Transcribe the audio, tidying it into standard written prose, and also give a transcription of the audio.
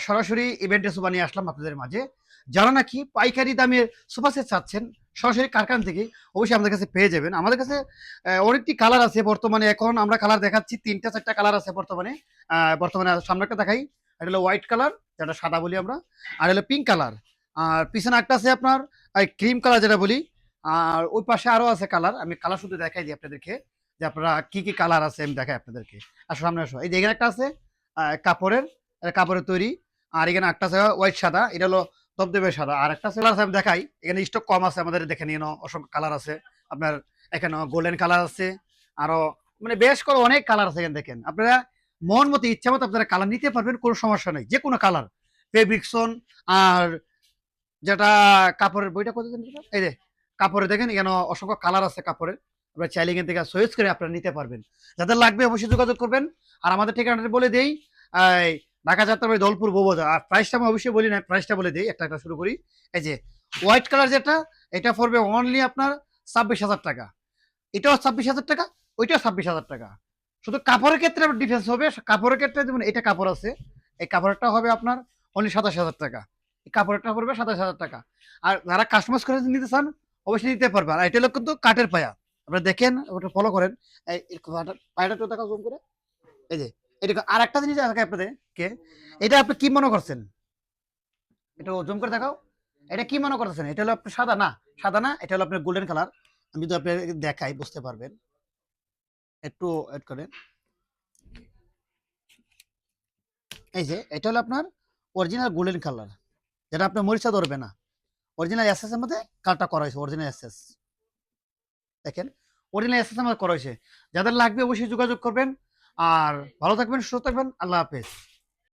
সরাসরি ইভেন্টে সোফা নিয়ে আসলাম আপনাদের মাঝে। যারা নাকি পাইকারি দামে সোফা সেট চাচ্ছেন সরাসরি কারখানা থেকে, অবশ্যই আমাদের কাছে পেয়ে যাবেন। আমাদের কাছে অনেকটি কালার আছে বর্তমানে। এখন আমরা কালার দেখাচ্ছি, ৩টা ৪টা কালার আছে বর্তমানে। বর্তমানে সামনে একটা দেখাই, এটা হলো হোয়াইট কালার, যেটা সাদা বলি আমরা, আর হলো পিঙ্ক কালার, আর পিছনে একটা আছে আপনার ক্রিম কালার যেটা বলি, আর ওই পাশে আরো আছে কালার। আমি কালার শুধু দেখাই দিই আপনাদেরকে, যে আপনারা কি কি কালার আছে আমি দেখাই আপনাদেরকে। আর সামনে আসো, এই যে এখানে একটা আছে কাপড়ের, এটা কাপড়ের তৈরি। আর এখানে একটা আছে হোয়াইট সাদা, এটা হলো ধবধবে সাদা। আর একটা কালার আছে আমি দেখাই, এখানে স্টক কম আছে আমাদের, দেখে নিয়ে নাও, অসংখ্য কালার আছে আপনার। এখানে গোল্ডেন কালার আছে, আরো মানে বেশ করে অনেক কালার আছে। এখানে দেখেন, আপনারা মন মতো ইচ্ছা মতো আপনারা কালার নিতে পারবেন, কোনো সমস্যা নেই, যে কোনো কালার। ফেব্রিক্সন আর যেটা কাপড়ের বইটা কত জানি এটা? এই যে কাপড়ে দেখেন, এখানে অসংখ্য কালার আছে কাপড়ের। আপনারা চাইলে এখান থেকে চয়েস করে আপনারা নিতে পারবেন। যাদের লাগবে অবশ্যই যোগাযোগ করবেন। আর আমাদের ঠিকানাটা বলে দেই, এই ঢাকা যাত্রাবাড়ি দৌলপুর বউবাজার। আর প্রাইসটা আমি অবশ্যই বলি না, প্রাইসটা বলে দিই, একটা একটা শুরু করি। এই যে হোয়াইট কালার যেটা, এটা পড়বে অনলি আপনার 26,000 টাকা। এটাও 26,000 টাকা, ওইটাও 26,000 টাকা। শুধু কাপড়ের ক্ষেত্রে ডিফারেন্স হবে। কাপড়ের ক্ষেত্রে যেমন এটা কাপড় আছে, এই কাপড়টা হবে আপনার অনলি 27,000 টাকা। এই কাপড়টা পড়বে 27,000 টাকা। আর যারা কাস্টমাইজ করে নিতে চান অবশ্যই নিতে পারবেন। আর এটা হলো কিন্তু কাঠের পায়া, আপনারা দেখেন, ওটা ফলো করেন। এই পায়াটা তো দেখা জুম করে, এই যে এটা। আর একটা জিনিস আছে আপনাদের কে, এটা আপনি কি মনে করছেন, এটা জুম করে দেখাও। এটা কি মনে করতেছেন, এটা হলো আপনার সাদা না? সাদা না, এটা হলো আপনার গোল্ডেন কালার। আমি যদি আপনার দেখাই বুঝতে পারবেন, একটু এড করেন। এই যে এটা হলো আপনার অরিজিনাল গোল্ডেন কালার, যেটা আপনার মরিচা ধরবে না। অরিজিনাল এসএস এর মধ্যে কালারটা করা হয়েছে, অরিজিনাল এসএস। দেখেন, অরিজিনাল এসএস এর মধ্যে করা হয়েছে। যাদের লাগবে অবশ্যই যোগাযোগ করবেন। আর ভালো থাকবেন, সুস্থ থাকবেন, আল্লাহ হাফেজ।